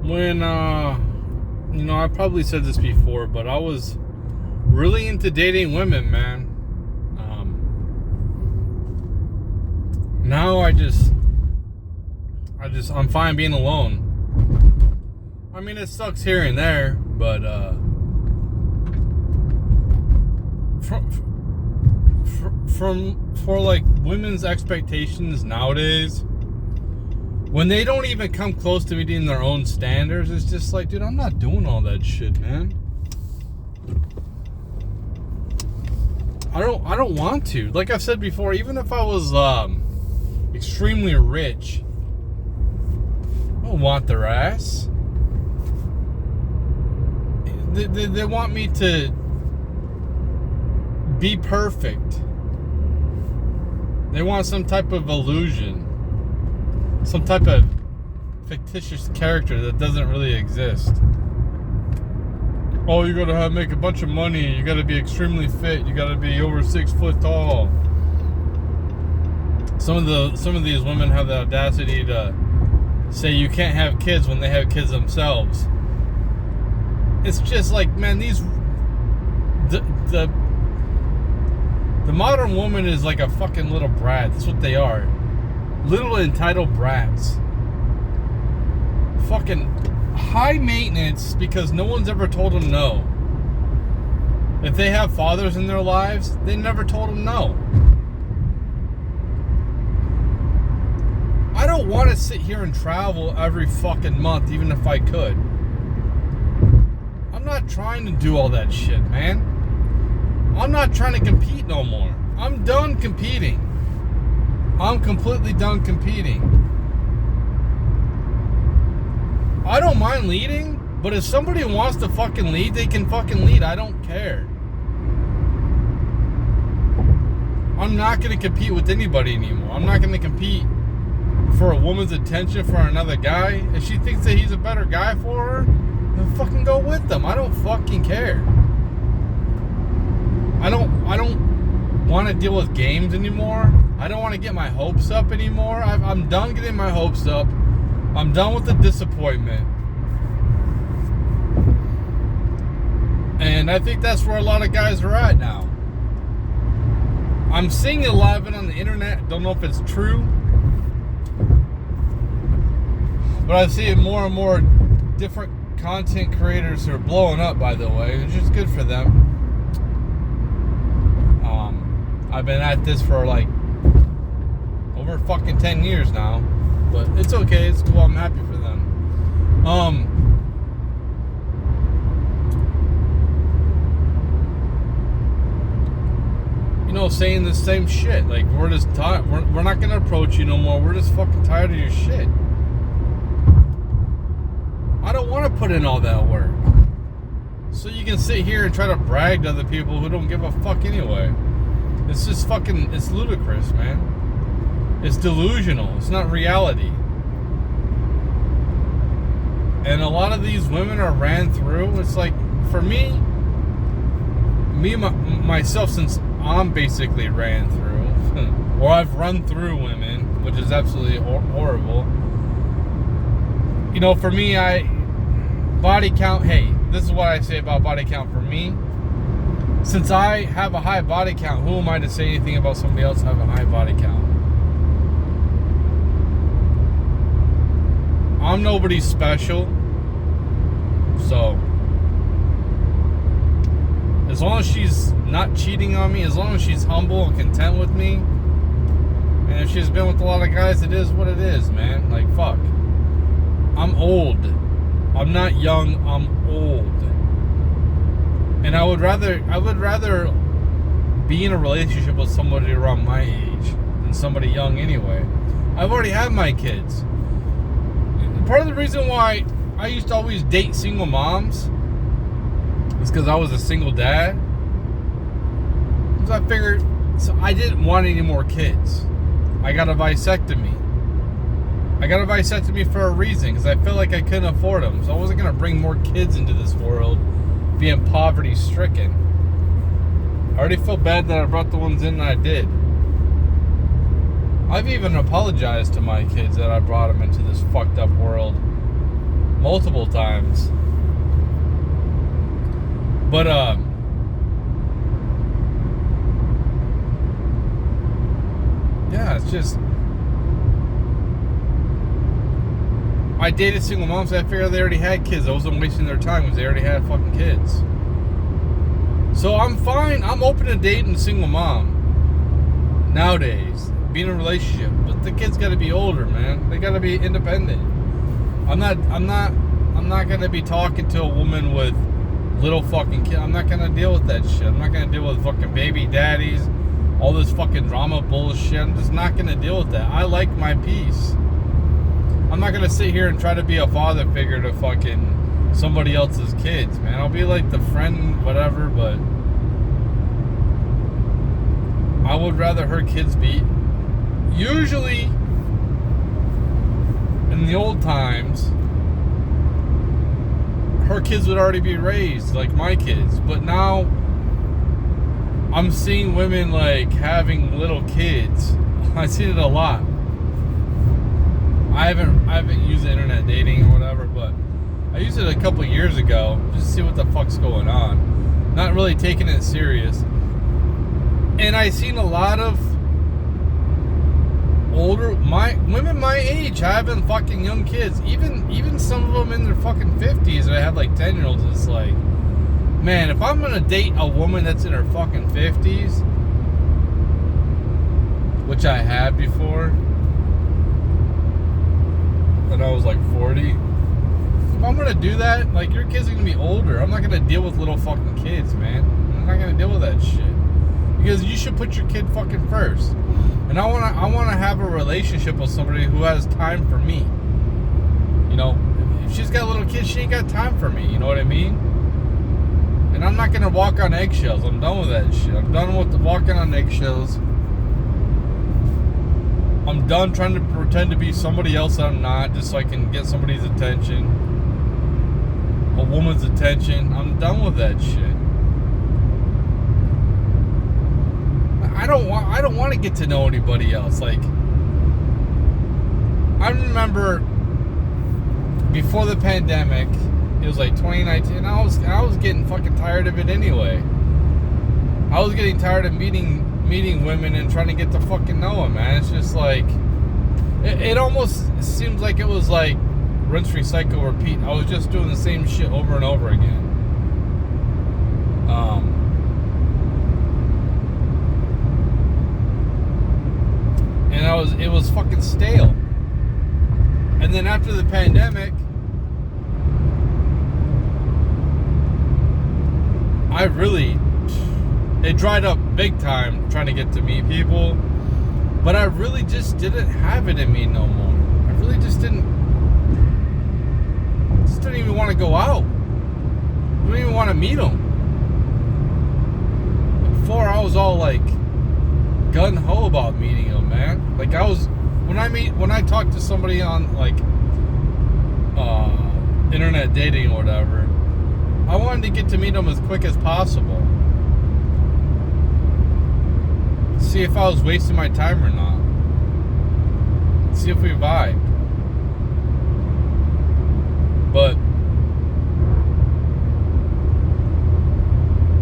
when I probably said this before, but I was really into dating women, man. Now I'm fine being alone. I mean, it sucks here and there, but for like women's expectations nowadays, when they don't even come close to meeting their own standards, it's just like, dude, I'm not doing all that shit, man. I don't want to. Like I've said before, even if I was extremely rich, I don't want their ass. They want me to be perfect. They want some type of illusion, some type of fictitious character that doesn't really exist. Oh, you gotta make a bunch of money. You gotta be extremely fit. You gotta be over 6 foot tall. Some of these women have the audacity to say you can't have kids when they have kids themselves. It's just like, man, the modern woman is like a fucking little brat. That's what they are. Little entitled brats. Fucking high maintenance because no one's ever told them no. If they have fathers in their lives, they never told them no. I don't want to sit here and travel every fucking month, even if I could. I'm not trying to do all that shit, man. I'm not trying to compete no more. I'm done competing. I'm completely done competing. I don't mind leading, but if somebody wants to fucking lead, they can fucking lead. I don't care. I'm not going to compete with anybody anymore. I'm not going to compete for a woman's attention for another guy. If she thinks that he's a better guy for her, then fucking go with them. I don't fucking care. I don't want to deal with games anymore. I don't want to get my hopes up anymore. I'm done getting my hopes up. I'm done with the disappointment. And I think that's where a lot of guys are at now. I'm seeing a lot of it on the internet. Don't know if it's true. But I see it more and more different content creators who are blowing up, by the way, which is good for them. I've been at this for like over fucking 10 years now. But it's okay, it's cool, I'm happy for them. Saying the same shit. Like, we're just tired. We're not gonna approach you no more. We're just fucking tired of your shit. I don't want to put in all that work. So you can sit here and try to brag to other people who don't give a fuck anyway. It's just fucking, it's ludicrous, man. It's delusional. It's not reality. And a lot of these women are ran through. It's like, for me myself, since I'm basically ran through, or I've run through women, which is absolutely horrible. For me, body count, hey, this is what I say about body count for me. Since I have a high body count, who am I to say anything about somebody else having a high body count? I'm nobody special. So, as long as she's not cheating on me, as long as she's humble and content with me, and if she's been with a lot of guys, it is what it is, man. Like, fuck. I'm old. I'm not young, I'm old. And I would rather be in a relationship with somebody around my age than somebody young anyway. I've already had my kids. Part of the reason why I used to always date single moms is because I was a single dad. So I figured, so I didn't want any more kids. I got a vasectomy. For a reason, because I felt like I couldn't afford them. So I wasn't going to bring more kids into this world being poverty stricken. I already felt bad that I brought the ones in that I did. I've even apologized to my kids that I brought them into this fucked up world multiple times. But yeah, it's just, I dated single moms. I figured they already had kids. I wasn't wasting their time because they already had fucking kids. So I'm fine. I'm open to dating a single mom nowadays, being in a relationship. But the kids got to be older, man. They got to be independent. I'm not gonna be talking to a woman with little fucking kids. I'm not gonna deal with that shit. I'm not gonna deal with fucking baby daddies, all this fucking drama bullshit. I'm just not gonna deal with that. I like my peace. I'm not gonna sit here and try to be a father figure to fucking somebody else's kids, man. I'll be like the friend, whatever, but I would rather her kids be. Usually, in the old times, her kids would already be raised like my kids, but now I'm seeing women like having little kids. I've seen it a lot. I haven't used the internet dating or whatever, but I used it a couple years ago just to see what the fuck's going on. Not really taking it serious. And I seen a lot of older women my age having fucking young kids. Even some of them in their fucking 50s that have like 10-year-olds. It's like, man, if I'm gonna date a woman that's in her fucking 50s, which I have before, when I was like 40. If I'm gonna do that, like, your kids are gonna be older. I'm not gonna deal with little fucking kids, man. I'm not gonna deal with that shit. Because you should put your kid fucking first. And I wanna have a relationship with somebody who has time for me. You know, if she's got little kids, she ain't got time for me. You know what I mean? And I'm not gonna walk on eggshells. I'm done with that shit. I'm done with walking on eggshells. I'm done trying to pretend to be somebody else that I'm not, just so I can get somebody's attention, a woman's attention. I'm done with that shit. I don't want to get to know anybody else. Like, I remember before the pandemic, it was like 2019. I was getting fucking tired of it anyway. I was getting tired of meeting women and trying to get to fucking know them, man. It's just like, it almost seems like it was like rinse, recycle, repeat. I was just doing the same shit over and over again. And it was fucking stale. And then after the pandemic, it dried up big time trying to get to meet people, but I really just didn't have it in me no more. I really just didn't even want to go out. I didn't even want to meet them. Before, I was all like gun-ho about meeting them, man. Like, when I talk to somebody on like internet dating or whatever, I wanted to get to meet them as quick as possible. See if I was wasting my time or not. See if we vibed. But,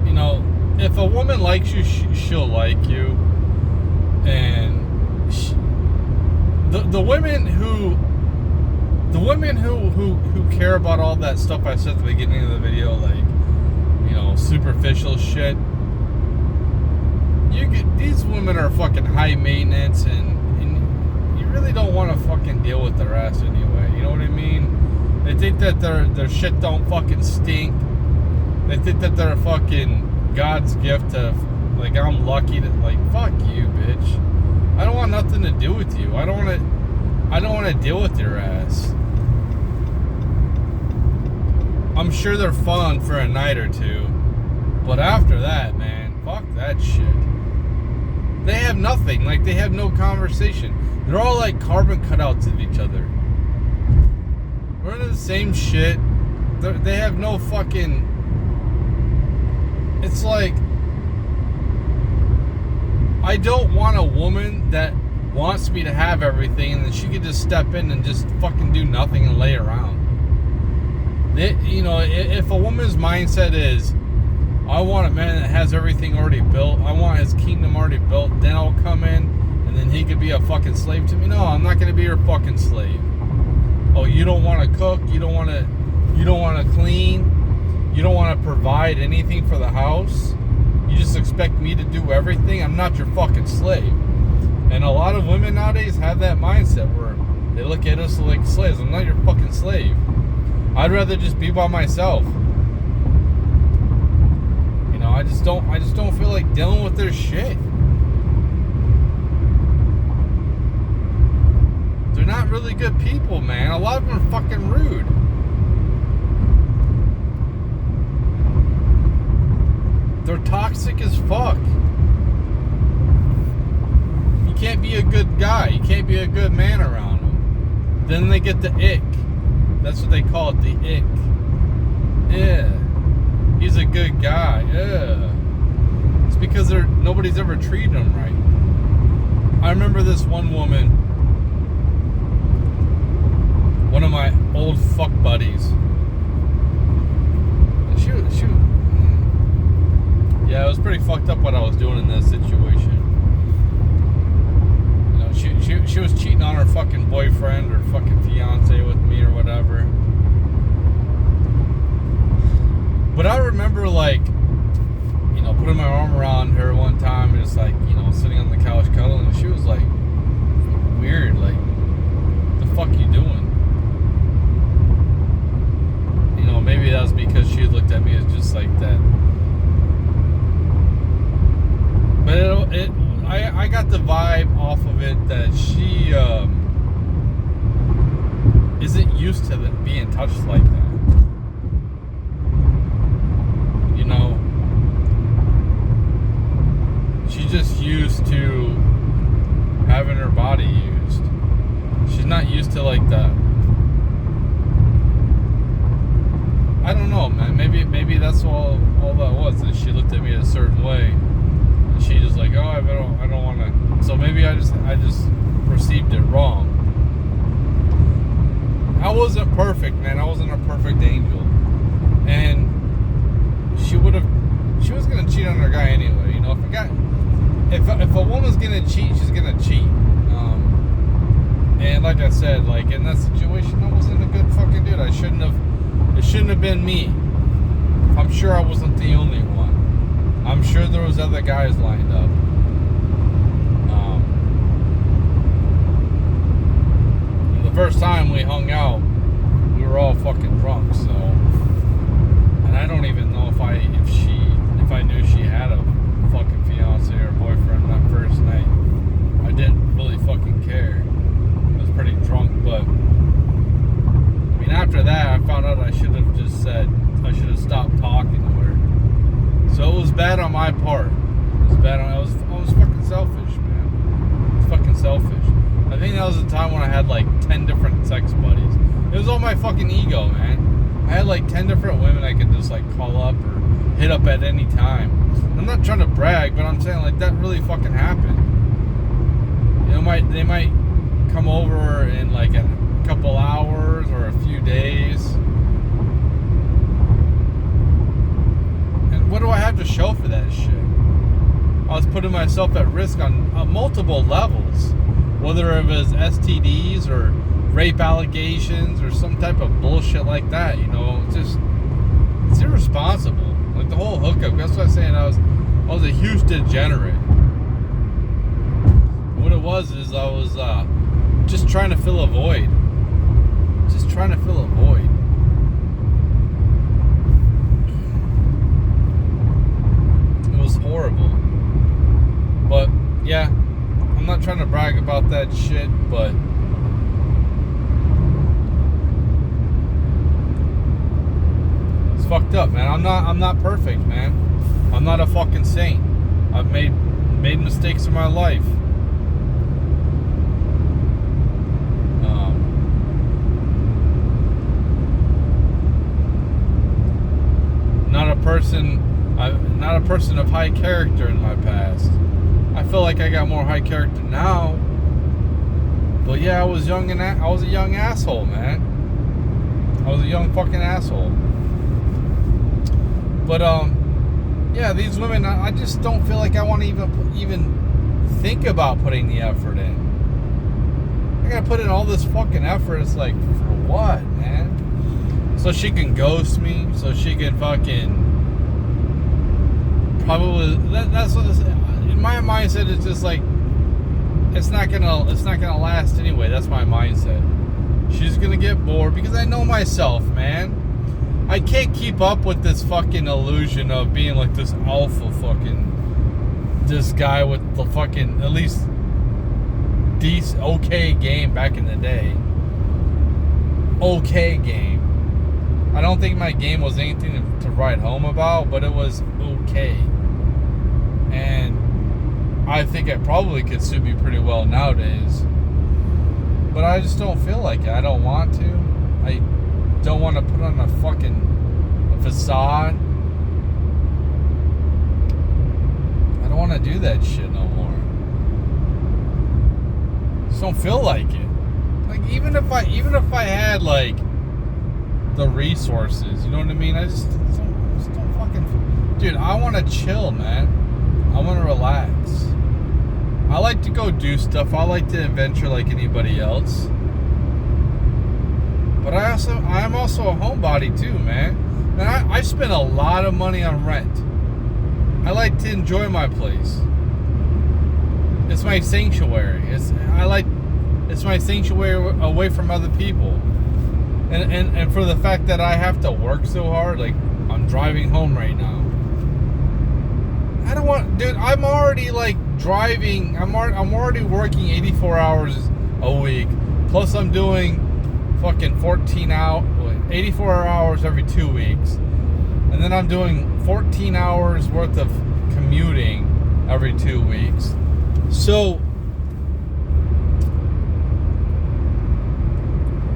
you know, if a woman likes you, she'll like you. And the women who care about all that stuff I said at the beginning of the video, like, you know, superficial shit, these women are fucking high maintenance, and you really don't want to fucking deal with their ass anyway. You know what I mean? They think that their shit don't fucking stink. They think that they're fucking God's gift to, like, I'm lucky to, like, fuck you, bitch. I don't want nothing to do with you. I don't want to deal with your ass. I'm sure they're fun for a night or two, but after that, man, fuck that shit. They have nothing. Like, they have no conversation. They're all like carbon cutouts of each other. We're into the same shit. They have no fucking... It's like, I don't want a woman that wants me to have everything and then she can just step in and just fucking do nothing and lay around. If a woman's mindset is, I want a man that has everything already built, I want his kingdom already built, then I'll come in and then he could be a fucking slave to me. No, I'm not going to be your fucking slave. Oh, you don't want to cook, you don't want to clean, you don't want to provide anything for the house, you just expect me to do everything. I'm not your fucking slave. And a lot of women nowadays have that mindset where they look at us like slaves. I'm not your fucking slave. I'd rather just be by myself. I just don't feel like dealing with their shit. They're not really good people, man. A lot of them are fucking rude. They're toxic as fuck. You can't be a good guy. You can't be a good man around them. Then they get the ick. That's what they call it, the ick. Yeah. He's a good guy. Yeah. It's because nobody's ever treated him right. I remember this one woman, one of my old fuck buddies. Yeah, it was pretty fucked up what I was doing in that situation. She was cheating on her fucking boyfriend or fucking fiance with me or whatever. But I remember, putting my arm around her one time and just, sitting on the couch cuddling, and she was, weird, what the fuck you doing? Maybe that was because she looked at me as just like that. But I got the vibe off of it that she isn't used to being touched like that. She's just used to having her body used. She's not used to that. I don't know, man. Maybe that's all that was. That she looked at me a certain way, and she just I don't want to. So maybe I just perceived it wrong. I wasn't perfect, man. I wasn't a perfect angel, and she was gonna cheat on her guy anyway. If a woman's gonna cheat, she's gonna cheat. And like I said, in that situation, I wasn't a good fucking dude. It shouldn't have been me. I'm sure I wasn't the only one. I'm sure there was other guys lined up. The first time we hung out, we were all fucking drunk, so. And I don't even know if I knew she had a fucking fiance or boyfriend that first night. I didn't really fucking care. I was pretty drunk, but after that, I found out I should have stopped talking to her. So it was bad on my part. It was bad I was fucking selfish, man. I was fucking selfish. I think that was the time when I had 10 different sex buddies. It was all my fucking ego, man. I had 10 different women I could just call up or hit up at any time. I'm not trying to brag, but I'm saying that really fucking happened. They might come over in a couple hours or a few days. And what do I have to show for that shit? I was putting myself at risk on multiple levels, whether it was STDs or rape allegations or some type of bullshit like that. It's irresponsible. The whole hookup. That's what I'm saying. I was a huge degenerate. What it was is I was just trying to fill a void. Just trying to fill a void. It was horrible. But yeah, I'm not trying to brag about that shit, but it's fucked up, man. I'm not perfect, man. I'm not a fucking saint. I've made mistakes in my life. I'm not a person of high character in my past. I feel like I got more high character now. But yeah, I was a young asshole, man. I was a young fucking asshole. But yeah, these women, I just don't feel like I want to even think about putting the effort in. I gotta put in all this fucking effort. It's like, for what, man? So she can ghost me. So she can fucking probably. That's what in my mindset. It's just like it's not gonna last anyway. That's my mindset. She's gonna get bored because I know myself, man. I can't keep up with this fucking illusion of being like this alpha fucking this guy with the fucking at least decent okay game back in the day. Okay game. I don't think my game was anything to write home about, but it was okay. And I think I probably could suit me pretty well nowadays. But I just don't feel like it. I don't want to. I don't want to put on a fucking facade. I don't want to do that shit no more. Just don't feel like it. Like even if I had like the resources, you know what I mean? I just don't fucking. Dude, I want to chill, man. I want to relax. I like to go do stuff. I like to adventure like anybody else. But I'm also a homebody too, man. And I spend a lot of money on rent. I like to enjoy my place. It's my sanctuary. It's my sanctuary away from other people. And for the fact that I have to work so hard, like I'm driving home right now. I don't want, dude. I'm already like driving. I'm already working 84 hours a week. Plus, I'm doing fucking 84 hours every 2 weeks, and then I'm doing 14 hours worth of commuting every 2 weeks. So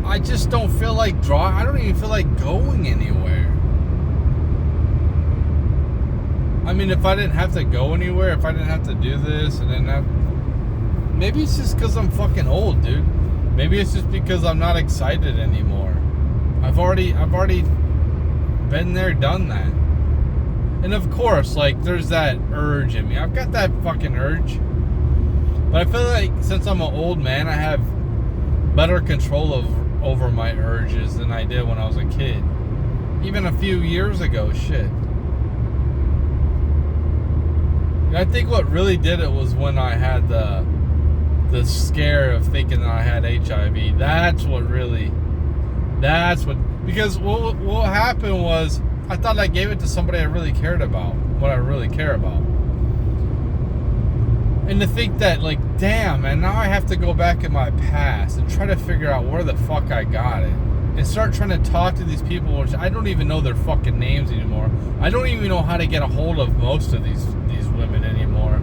I just don't feel like I don't even feel like going anywhere. I mean, if I didn't have to go anywhere, if I didn't have to do this, and then maybe it's just because I'm fucking old, dude. Maybe it's just because I'm not excited anymore. I've already been there, done that. And of course, like, there's that urge in me. I've got that fucking urge. But I feel like since I'm an old man, I have better control over my urges than I did when I was a kid. Even a few years ago, shit. I think what really did it was when I had the scare of thinking that I had HIV. Because what happened was I thought I gave it to somebody I really cared about, what I really care about. And to think that, like, damn, man, now I have to go back in my past and try to figure out where the fuck I got it. And start trying to talk to these people, which I don't even know their fucking names anymore. I don't even know how to get a hold of most of these women anymore.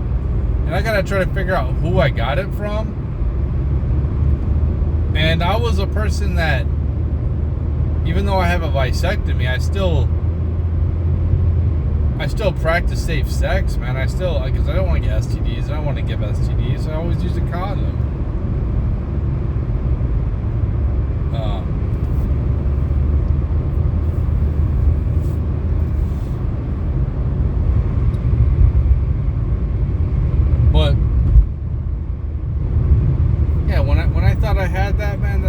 And I gotta try to figure out who I got it from. And I was a person that, even though I have a vasectomy, I still practice safe sex, man. Because I don't want to get STDs. I don't want to give STDs. So I always use a condom. But yeah, when I thought I had that, man,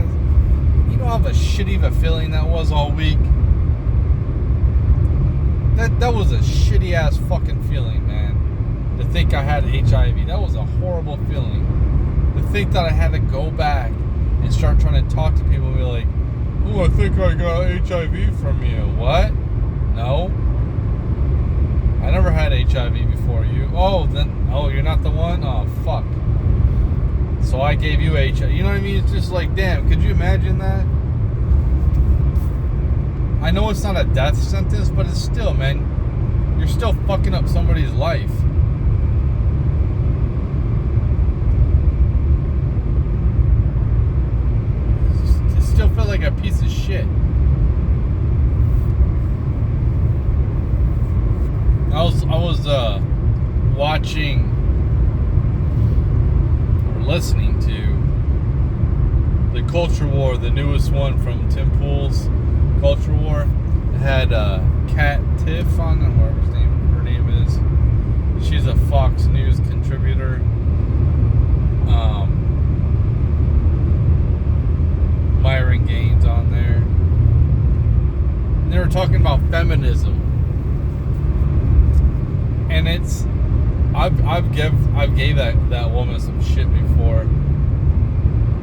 you know how shitty of a feeling that was all week. That was a shitty ass fucking feeling, man. To think I had HIV, that was a horrible feeling. To think that I had to go back and start trying to talk to people and be like, "Oh, I think I got HIV from you." What? No. I never had HIV before you. Oh, you're not the one? Oh, fuck. So I gave you HIV. You know what I mean? It's just like, damn, could you imagine that? I know it's not a death sentence, but it's still, man, you're still fucking up somebody's life. It still felt like a piece of shit. I was watching or listening to The Culture War, the newest one from Tim Pool's had Kat Tiff on, whatever her name is. She's a Fox News contributor. Myron Gaines on there. And they were talking about feminism. And it's I've gave that woman some shit before.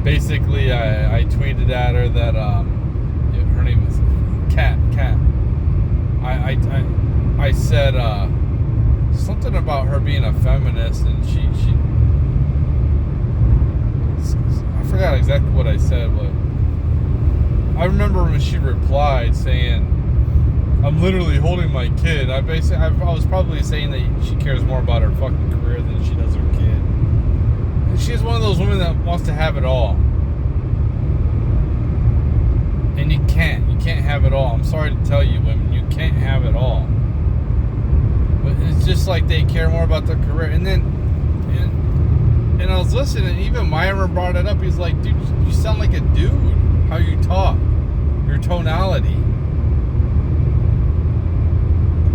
Basically, I tweeted at her that her name is Kat. I said something about her being a feminist, and she I forgot exactly what I said, but I remember when she replied saying, "I'm literally holding my kid." I was probably saying that she cares more about her fucking career than she does her kid. And she's one of those women that wants to have it all. And you can't have it all. I'm sorry to tell you, women, you can't have it all. But it's just like they care more about their career. And I was listening, even Myron brought it up. He's like, dude, you sound like a dude. How you talk, your tonality.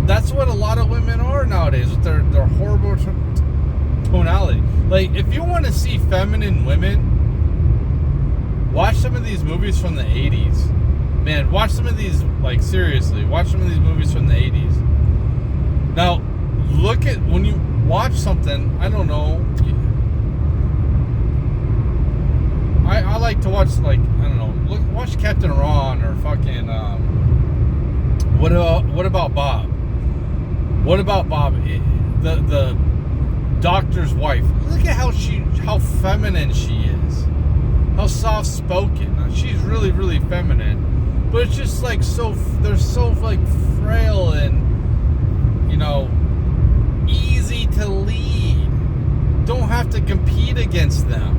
That's what a lot of women are nowadays with their horrible tonality. Like, if you want to see feminine women, watch some of these movies from the 80s. Man, watch some of these, like, seriously, watch some of these movies from the 80s. Now, look at, when you watch something, I don't know, I like to watch, like, I don't know, watch Captain Ron or fucking, what about Bob? What about Bob? The doctor's wife. Look at how feminine she is. How soft spoken. She's really, really feminine. But it's just like they're so like frail and, you know, easy to lead. Don't have to compete against them.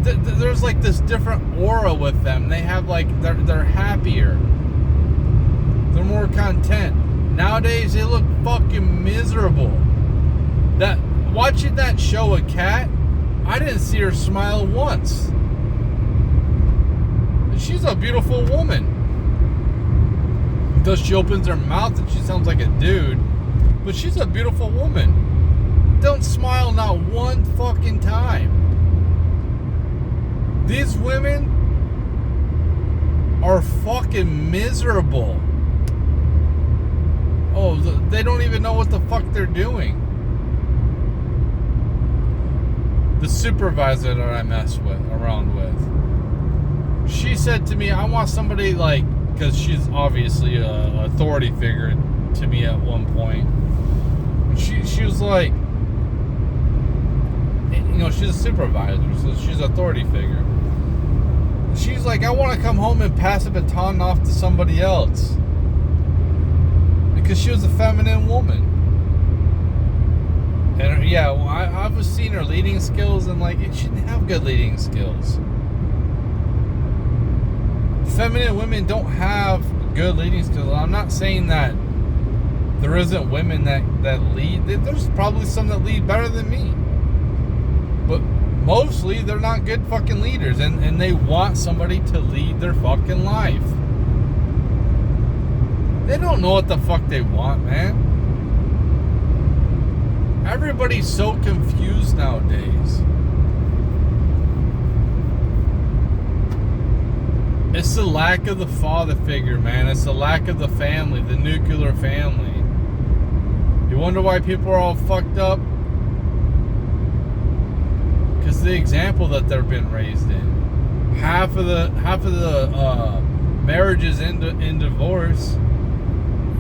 There's like this different aura with them. They have like, they're happier. They're more content. Nowadays, they look fucking miserable. Watching that show with Kat, I didn't see her smile once. She's a beautiful woman. Because she opens her mouth and she sounds like a dude. But she's a beautiful woman. Don't smile not one fucking time. These women are fucking miserable. Oh, they don't even know what the fuck they're doing. The supervisor that I mess around with, she said to me, I want somebody like, because she's obviously an authority figure to me at one point. She was like, you know, she's a supervisor, so she's an authority figure. She's like, I want to come home and pass a baton off to somebody else. Because she was a feminine woman. And yeah, well, I was seeing her leading skills, and like, she didn't have good leading skills. Feminine women don't have good leading skills. I'm not saying that there isn't women that lead. There's probably some that lead better than me. But mostly, they're not good fucking leaders, and they want somebody to lead their fucking life. They don't know what the fuck they want, man. Everybody's so confused nowadays. It's the lack of the father figure, man. It's the lack of the family, the nuclear family. You wonder why people are all fucked up? Because the example that they've been raised in. Half of the marriages in divorce.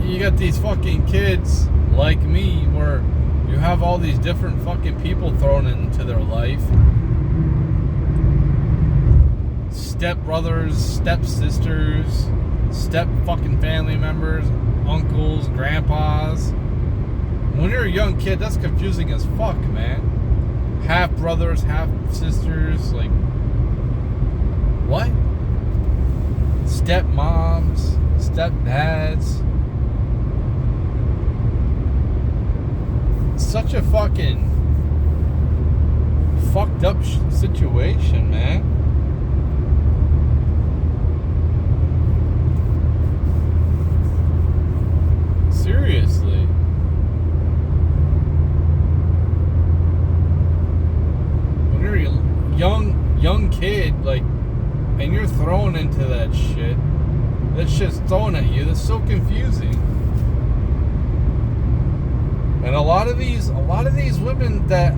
You got these fucking kids like me where you have all these different fucking people thrown into their life. Step brothers, step sisters, step fucking family members, uncles, grandpas. When you're a young kid, that's confusing as fuck, man. Half brothers, half sisters, like, what? Step moms, step dads. Such a fucking fucked up situation, man. thrown into that shit. That shit's thrown at you. That's so confusing. And a lot of these women that,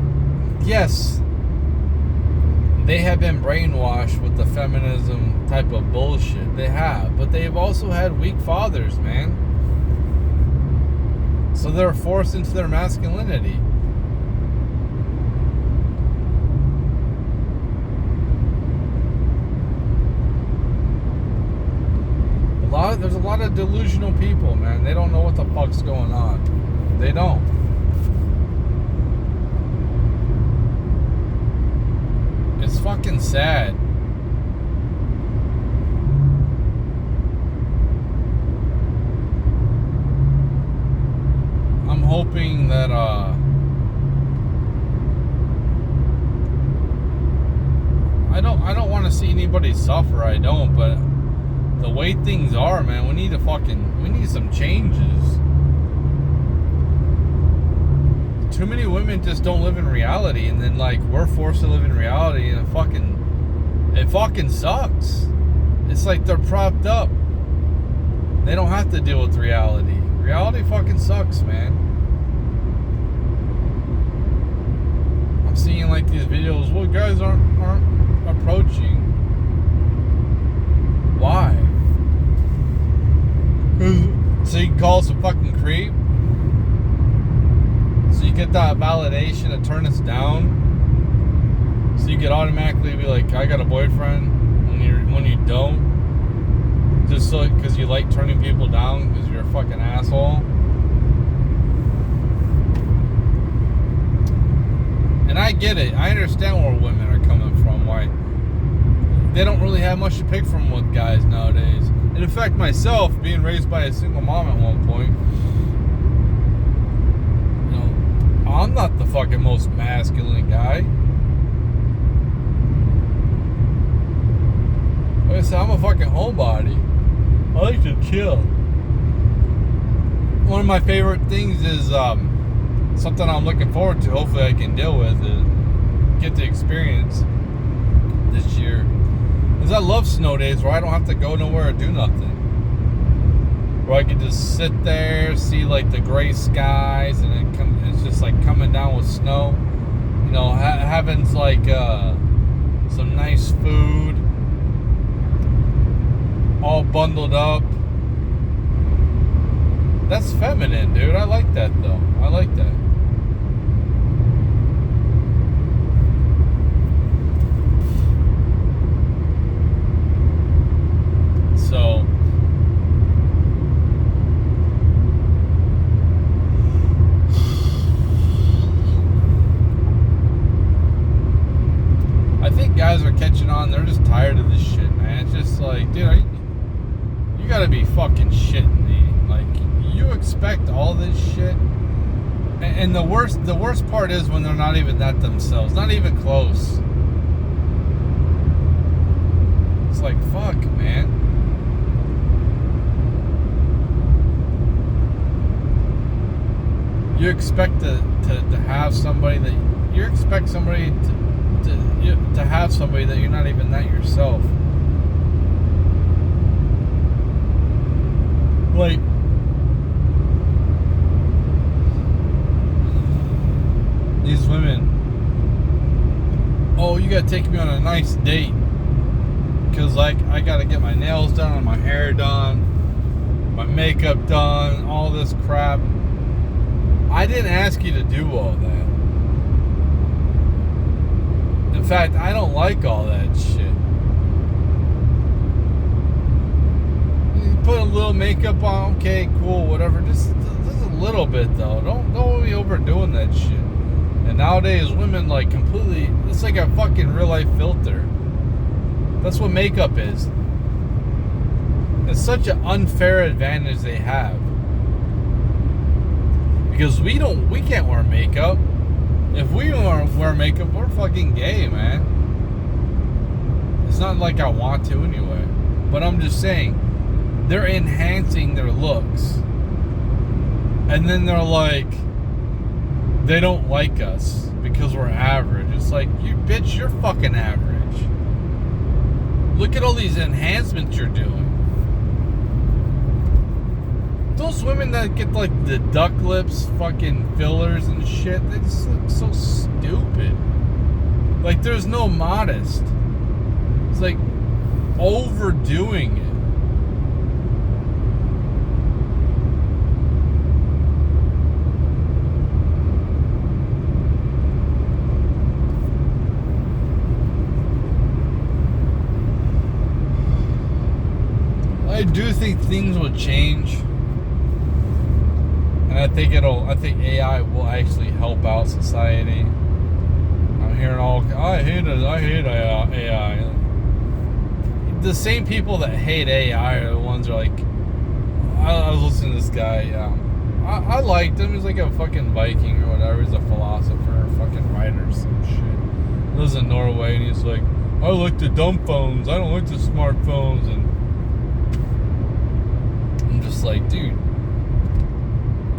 yes, they have been brainwashed with the feminism type of bullshit. They have. But they've also had weak fathers, man. So they're forced into their masculinity. There's a lot of delusional people, man. They don't know what the fuck's going on. They don't. It's fucking sad. I'm hoping that I don't want to see anybody suffer. I don't, but the way things are, man, we need some changes. Too many women just don't live in reality, and then like we're forced to live in reality, and it fucking sucks. It's like they're propped up. They don't have to deal with reality. Reality fucking sucks, man. I'm seeing like these videos, well, guys aren't approaching. Why? So you can call us a fucking creep? So you get that validation to turn us down? So you could automatically be like, I got a boyfriend, when you don't? Just so, because you like turning people down because you're a fucking asshole? And I get it. I understand where women are coming from. Why they don't really have much to pick from with guys nowadays. And in fact, myself, being raised by a single mom at one point, you know, I'm not the fucking most masculine guy. Like I said, I'm a fucking homebody. I like to chill. One of my favorite things is something I'm looking forward to. Hopefully I can deal with it, get to experience this year. Because I love snow days where I don't have to go nowhere or do nothing. Where I can just sit there, see like the gray skies, and it's just like coming down with snow. You know, having like some nice food, all bundled up. That's feminine, dude. I like that though. I like that. So I think guys are catching on. They're just tired of this shit, man. It's just like, dude, you gotta be fucking shitting me. Like, you expect all this shit? And the worst part is when they're not even that themselves. Not even close. It's like, fuck, man. You expect to have somebody that you expect somebody to have somebody that you're not even that yourself. Like, these women, oh, you gotta take me on a nice date because like I gotta get my nails done, my hair done, my makeup done, all this crap. I didn't ask you to do all that. In fact, I don't like all that shit. You put a little makeup on, okay, cool, whatever. Just a little bit though. Don't be overdoing that shit. And nowadays, women like completely. It's like a fucking real life filter. That's what makeup is. It's such an unfair advantage they have. Because we can't wear makeup. If we wear makeup, we're fucking gay, man. It's not like I want to anyway. But I'm just saying, they're enhancing their looks. And then they're like, they don't like us because we're average. It's like, you bitch, you're fucking average. Look at all these enhancements you're doing. Those women that get like the duck lips, fucking fillers and shit, they just look so stupid. Like there's no modest. It's like overdoing it. I do think things will change, and I think AI will actually help out society. I'm hearing I hate AI. The same people that hate AI are the ones that are like, I was listening to this guy, I liked him. He's like a fucking Viking or whatever. He's a philosopher, fucking writer or some shit. He lives in Norway, and he's like, I like the dumb phones. I don't like the smartphones. And I'm just like, dude,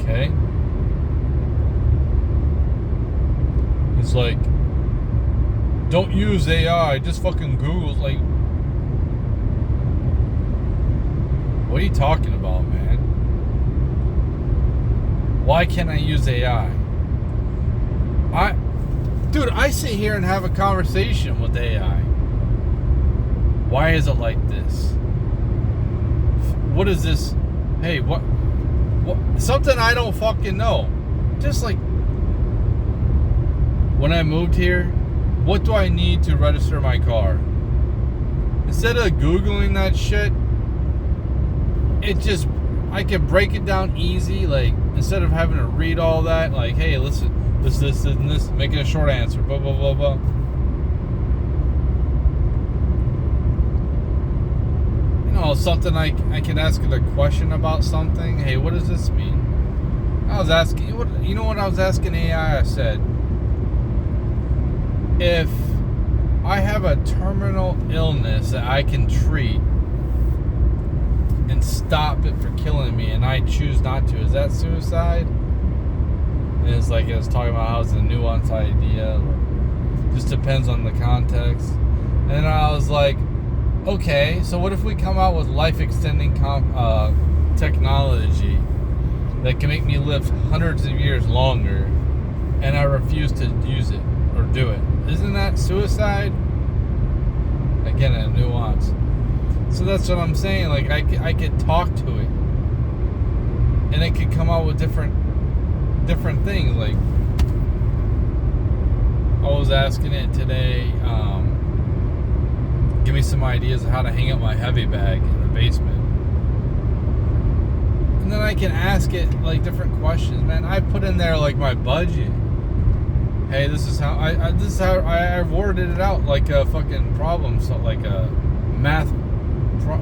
okay. It's like, don't use AI, just fucking Google. Like, what are you talking about, man? Why can't I use AI? Dude, I sit here and have a conversation with AI. Why is it like this? What is this? Hey, what? Something I don't fucking know. Just like, when I moved here, what do I need to register my car? Instead of Googling that shit, I can break it down easy. Like, instead of having to read all that, like, hey, listen, this, and this, making a short answer, blah, blah, blah, blah. You know, something I can ask it a question about something. Hey, what does this mean? I was asking, you know what I was asking AI? I said, if I have a terminal illness that I can treat and stop it for killing me, and I choose not to, is that suicide? And it's like, it was talking about how it's a nuanced idea, or just depends on the context. And then I was like, okay, so what if we come out with life-extending technology that can make me live hundreds of years longer, and I refuse to use it or do it? Isn't that suicide? Again, a nuance. So that's what I'm saying. Like, I could talk to it, and it could come out with different things. Like, I was asking it today, give me some ideas of how to hang up my heavy bag in the basement. And then I can ask it like different questions, man. I put in there like my budget. Hey, this is how I worded it out, like a fucking problem, so like a math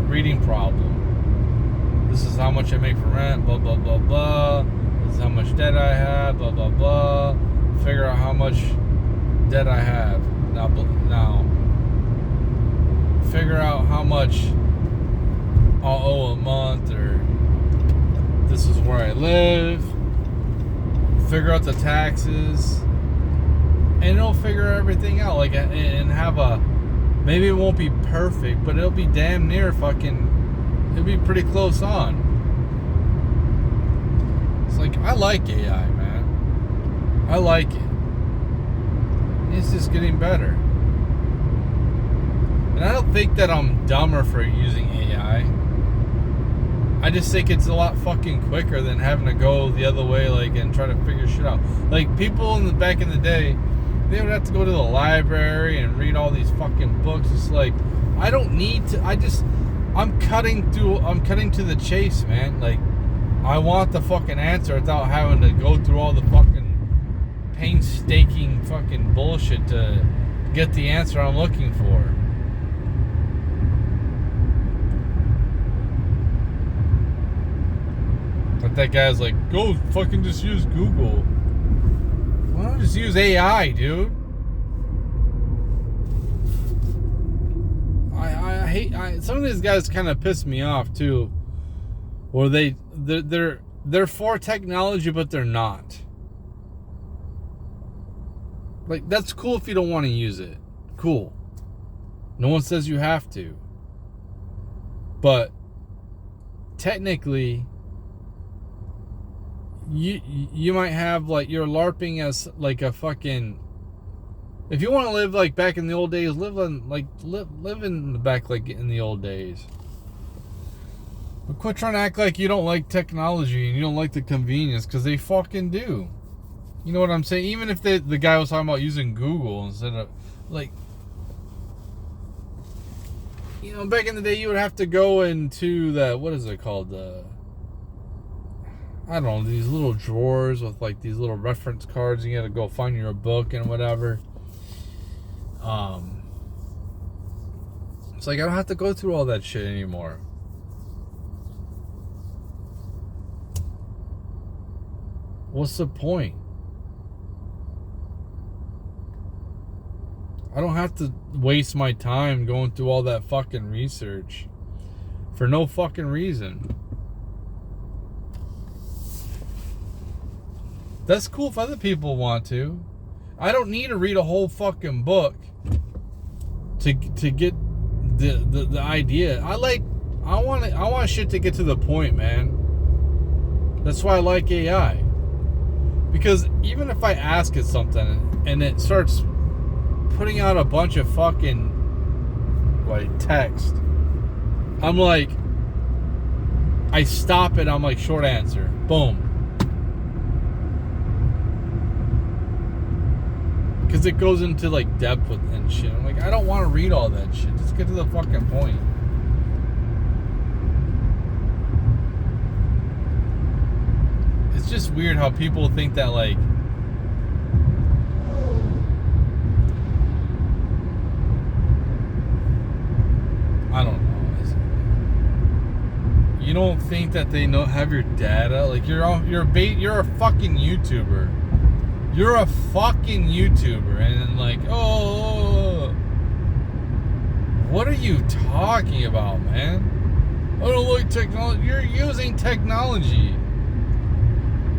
reading problem. This is how much I make for rent, blah blah blah blah. This is how much debt I have, blah blah blah. Figure out how much debt I have now. Figure out how much I'll owe a month, or this is where I live. Figure out the taxes. And it'll figure everything out, like, and have maybe it won't be perfect, but it'll be damn near it'll be pretty close on. It's like, I like AI, man. I like it. It's just getting better. And I don't think that I'm dumber for using AI. I just think it's a lot fucking quicker than having to go the other way, like, and try to figure shit out. Like, people back in the day, they would have to go to the library and read all these fucking books. It's like, I don't need to. I'm cutting to the chase, man. Like, I want the fucking answer without having to go through all the fucking painstaking fucking bullshit to get the answer I'm looking for. But that guy's like, go fucking just use Google. Why don't just use AI, dude? I hate some of these guys kind of piss me off too. Or they're for technology, but they're not. Like, that's cool if you don't want to use it. Cool. No one says you have to. But technically, you might have like you're LARPing as like a fucking. If you want to live like back in the old days, live in the back like in the old days. But quit trying to act like you don't like technology and you don't like the convenience, because they fucking do. You know what I'm saying? Even if the guy was talking about using Google instead of like, you know, back in the day you would have to go into the, what is it called? I don't know, these little drawers with like these little reference cards. You got to go find your book and whatever. It's like I don't have to go through all that shit anymore. What's the point? I don't have to waste my time going through all that fucking research for no fucking reason. That's cool if other people want to. I don't need to read a whole fucking book to get the idea. I want shit to get to the point, man. That's why I like AI. Because even if I ask it something and it starts putting out a bunch of fucking like text, I'm like, I stop it. I'm like, short answer, boom. Because it goes into like depth with and shit. I'm like, I don't want to read all that shit. Just get to the fucking point. It's just weird how people think that like, I don't know. You don't think that they have your data? Like you're a fucking YouTuber. You're a fucking YouTuber, and like, oh, what are you talking about, man? I don't like technology. You're using technology.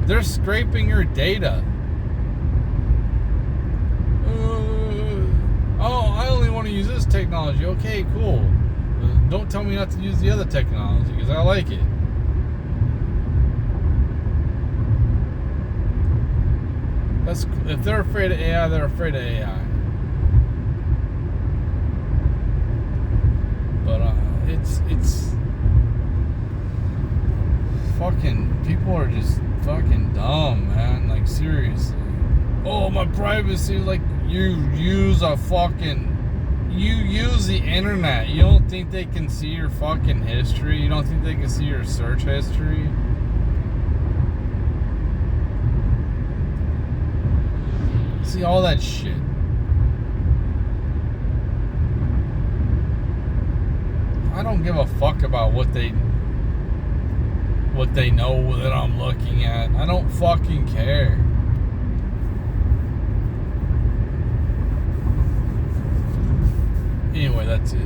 They're scraping your data. Oh, I only want to use this technology. Okay, cool. Don't tell me not to use the other technology, because I like it. If they're afraid of AI, they're afraid of AI. But it's fucking, people are just fucking dumb, man. Like seriously. Oh, my privacy. Like you use the internet. You don't think they can see your fucking history? You don't think they can see your search history? See all that shit. I don't give a fuck about what they know that I'm looking at. I don't fucking care. Anyway, that's it.